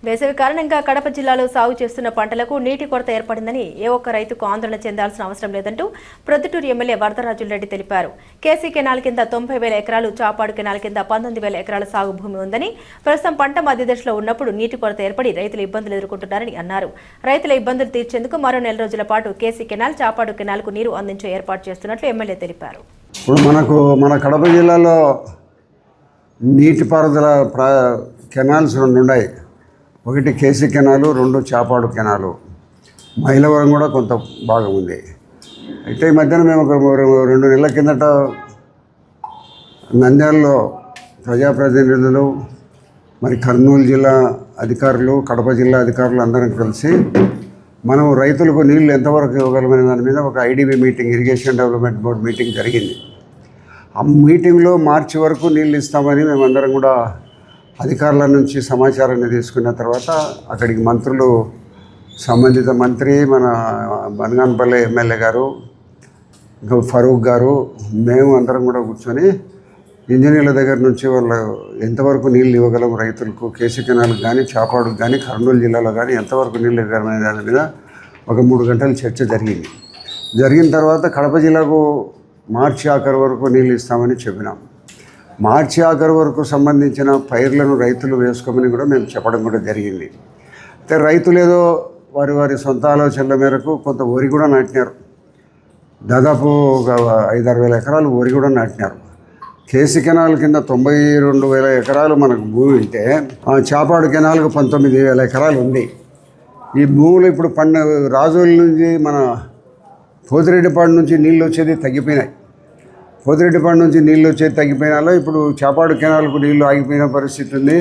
వేసవి కారణంగా కడప జిల్లాలో సాగు చేస్తున్న పంటలకు నీటి కొరత ఏర్పడిందని ఏ ఒక్క రైతుకు ఆందోళన చెందాల్సిన అవసరం లేదంటూ ప్రొద్దుటూరు ఎమ్మెల్యే వరదరాజులరెడ్డి తెలిపారు. కేసీ కెనాల్ కింద 90,000 ఎకరాలు, చాపాడు కెనాల్ కింద 19,000 ఎకరాల సాగు భూమి ఉందని, ప్రస్తుతం పంట మధ్య దశలో ఉన్నప్పుడు నీటి కొరత ఏర్పడి రైతులు ఇబ్బందులు ఎదుర్కొంటున్నారని అన్నారు. రైతుల ఇబ్బందులు తీర్చేందుకు మరో 4 రోజుల పాటు కేసీ కెనాల్, చాపాడు కెనాల్కు నీరు అందించే ఏర్పాటు చేస్తున్నట్లు ఎమ్మెల్యే తెలిపారు. మన కడప జిల్లాలో నీటిపారుదల కెనాల్స్ 2 ఉన్నాయి. ఒకటి కేసీ కెనాలు, 2 చాపాడు కెనాలు. మైలవరం కూడా కొంత భాగం ఉంది. అయితే ఈ మధ్యన మేము ఒక 2 నెలల కిందట నంద్యాలలో ప్రజాప్రతినిధులు, మరి కర్నూలు జిల్లా అధికారులు, కడప జిల్లా అధికారులు అందరం కలిసి మనం రైతులకు నీళ్లు ఎంతవరకు ఇవ్వగలమనే దాని మీద ఒక IDB meeting, irrigation development board meeting జరిగింది. ఆ మీటింగ్లో మార్చి వరకు నీళ్ళు ఇస్తామని మేమందరం కూడా అధికారుల నుంచి సమాచారాన్ని తీసుకున్న తర్వాత అక్కడికి మంత్రులు, సంబంధిత మంత్రి, మన బనగానపల్లి ఎమ్మెల్యే గారు, ఇంకా ఫరూక్ గారు, మేము అందరం కూడా కూర్చొని ఇంజనీర్ల దగ్గర నుంచి వాళ్ళు ఎంతవరకు నీళ్ళు ఇవ్వగలం రైతులకు, కేసీ కెనాల్కి కానీ, చాపాడుకు కానీ, కర్నూలు జిల్లాలో కానీ ఎంతవరకు నీళ్ళు ఇవ్వగలమనే దాని మీద ఒక 3 గంటల చర్చ జరిగింది. జరిగిన తర్వాత కడప జిల్లాకు మార్చి ఆఖరి వరకు నీళ్ళు ఇస్తామని చెప్పినాం. మార్చి ఆఖరి వరకు సంబంధించిన పైర్లను రైతులు వేసుకోమని కూడా మేము చెప్పడం కూడా జరిగింది. అయితే రైతులు ఏదో వారి సొంత ఆలోచనల మేరకు కొంత వరి కూడా నాటినారు. దాదాపు ఒక 5-6 వేల ఎకరాలు వరి కూడా నాటినారు. కేసీ కెనాల్ కింద 92,000 ఎకరాలు మనకు భూమి ఉంటే, చాపాడు కెనాల్కు 19,000 ఎకరాలు ఉంది. ఈ భూములు ఇప్పుడు రాజోల నుంచి, మన పోతిరెడ్డిపాడు నుంచి నీళ్ళు వచ్చేది తగ్గిపోయినాయి. పోతిరెడ్డిపాడు నుంచి నీళ్ళు వచ్చేది తగ్గిపోయినాలో ఇప్పుడు చాపాడు కెనాల్కు నీళ్ళు ఆగిపోయిన పరిస్థితి ఉంది,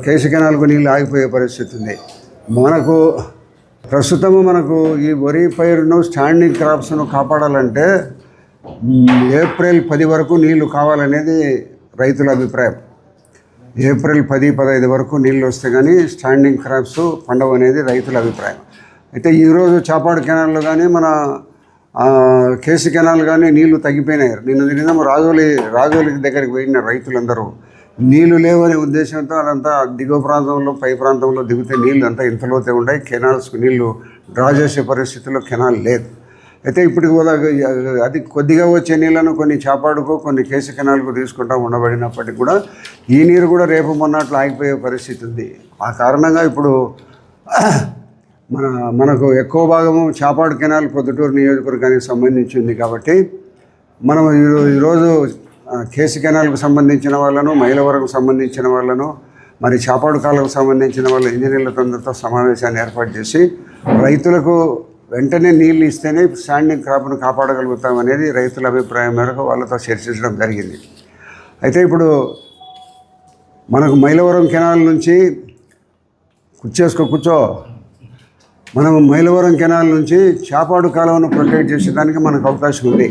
కేసీ కెనాల్కు నీళ్ళు ఆగిపోయే పరిస్థితి ఉంది. మనకు ప్రస్తుతము ఈ వరి పైరును, స్టాండింగ్ క్రాప్స్ను కాపాడాలంటే ఏప్రిల్ 10 వరకు నీళ్లు కావాలనేది రైతుల అభిప్రాయం. ఏప్రిల్ 10-15 వరకు నీళ్ళు వస్తే కానీ స్టాండింగ్ క్రాప్స్ పండవు అనేది రైతుల అభిప్రాయం. అయితే ఈరోజు చాపాడు కెనాల్లో కానీ, మన కేసీ కెనాల్ కానీ నీళ్లు తగ్గిపోయినాయి. నిన్న రాజోలి దగ్గరికి పోయిన రైతులందరూ నీళ్లు లేవనే ఉద్దేశంతో అదంతా దిగువ ప్రాంతంలో, పై ప్రాంతంలో దిగితే నీళ్ళు అంతా ఇంతలోతే ఉన్నాయి. కెనాల్స్కు నీళ్లు డ్రా చేసే పరిస్థితుల్లో కెనాల్ లేదు. అయితే ఇప్పుడు అది కొద్దిగా వచ్చే నీళ్లను కొన్ని చాపాడుకో, కొన్ని కేసీ కెనాల్కు తీసుకుంటా ఉండబడినప్పటికీ కూడా ఈ నీరు కూడా రేపు మొన్నట్లు ఆగిపోయే పరిస్థితి ఉంది. ఆ కారణంగా ఇప్పుడు మనకు ఎక్కువ భాగము చాపాడు కెనాల్ పొద్దుటూరు నియోజకవర్గానికి సంబంధించి ఉంది. కాబట్టి మనం ఈరోజు కేసీ కెనాల్కు సంబంధించిన వాళ్ళను, మైలవరంకు సంబంధించిన వాళ్ళను, మరి చాపాడు కాలకు సంబంధించిన వాళ్ళ ఇంజనీర్లతో సమావేశాన్ని ఏర్పాటు చేసి రైతులకు వెంటనే నీళ్ళు ఇస్తేనే స్టాండింగ్ క్రాప్ను కాపాడగలుగుతాం అనేది రైతుల అభిప్రాయం మేరకు వాళ్ళతో చర్చించడం జరిగింది. అయితే ఇప్పుడు మనకు మైలవరం కెనాల్ నుంచి కూర్చో మనం మైలవరం కెనాల్ నుంచి చాపాడు కాలువను ప్రొటెక్ట్ చేసేదానికి మనకు అవకాశం ఉంది.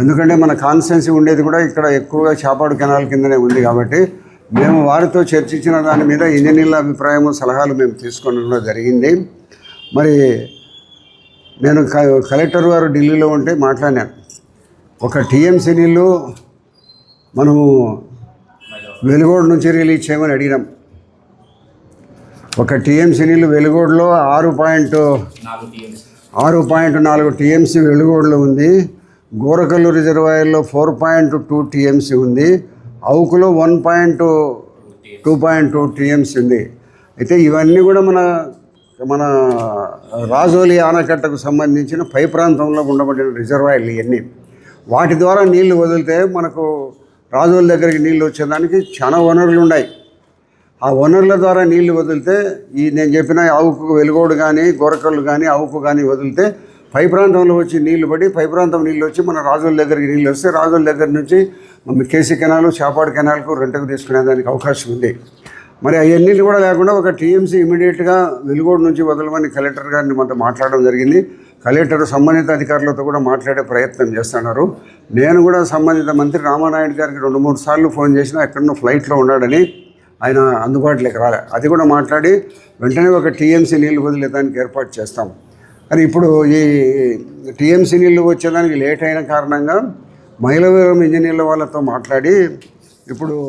ఎందుకంటే మన కాన్స్టెన్సీ ఉండేది కూడా ఇక్కడ ఎక్కువగా చాపాడు కెనాల్ కిందనే ఉంది. కాబట్టి మేము వారితో చర్చించిన దాని మీద ఇంజనీర్ల అభిప్రాయము, సలహాలు మేము తీసుకోవడం జరిగింది. మరి నేను కలెక్టర్ గారు ఢిల్లీలో ఉంటే మాట్లాడాను. ఒక టీఎంసీ నీళ్ళు మనము వెలుగోడు నుంచి రిలీజ్ చేయమని అడిగినాం. ఒక టీఎంసీ నీళ్ళు వెలుగోడులో 6.4 టీఎంసీ వెలుగోడులో ఉంది. గోరకల్లు రిజర్వాయర్లో 4.2 టీఎంసీ ఉంది. అవుకులో 1.2 టీఎంసీ ఉంది. అయితే ఇవన్నీ కూడా మన రాజోలి ఆనకట్టకు సంబంధించిన పై ప్రాంతంలో ఉండబడిన రిజర్వాయర్లు ఇవన్నీ. వాటి ద్వారా నీళ్లు వదిలితే మనకు రాజోలి దగ్గరికి నీళ్ళు వచ్చేదానికి చాలా వనరులు ఉన్నాయి. ఆ వనరుల ద్వారా నీళ్లు వదిలితే నేను చెప్పిన ఆవుకు వెలుగోడు కానీ, గోరకల్లు కానీ, ఆవుకు కానీ వదిలితే పై ప్రాంతంలో వచ్చి నీళ్లు పడి, పై ప్రాంతం నీళ్ళు వచ్చి మన రాజోలి దగ్గరికి నీళ్ళు వస్తే రాజోలి దగ్గర నుంచి కేసీ కెనాలు, చాపాడు కెనాల్కు రెంట్కు తీసుకునేదానికి అవకాశం ఉంది. మరి అవన్నీ కూడా లేకుండా ఒక టీఎంసీ ఇమీడియట్గా వెలుగోడు నుంచి వదలమని కలెక్టర్ గారిని మనతో మాట్లాడడం జరిగింది. కలెక్టర్ సంబంధిత అధికారులతో కూడా మాట్లాడే ప్రయత్నం చేస్తున్నారు. నేను కూడా సంబంధిత మంత్రి రామానాయుడు గారికి 2-3 సార్లు ఫోన్ చేసినా ఎక్కడో ఫ్లైట్లో ఉన్నాడని ఆయన అందుబాటులోకి రాలే. అది కూడా మాట్లాడి వెంటనే ఒక టీఎంసీ నీళ్ళు వదిలేదానికి ఏర్పాటు చేస్తాం. కానీ ఇప్పుడు ఈ టీఎంసీ నీళ్ళు వచ్చేదానికి లేట్ అయిన కారణంగా మైలవరం ఇంజనీర్ల వాళ్ళతో మాట్లాడి ఇప్పుడు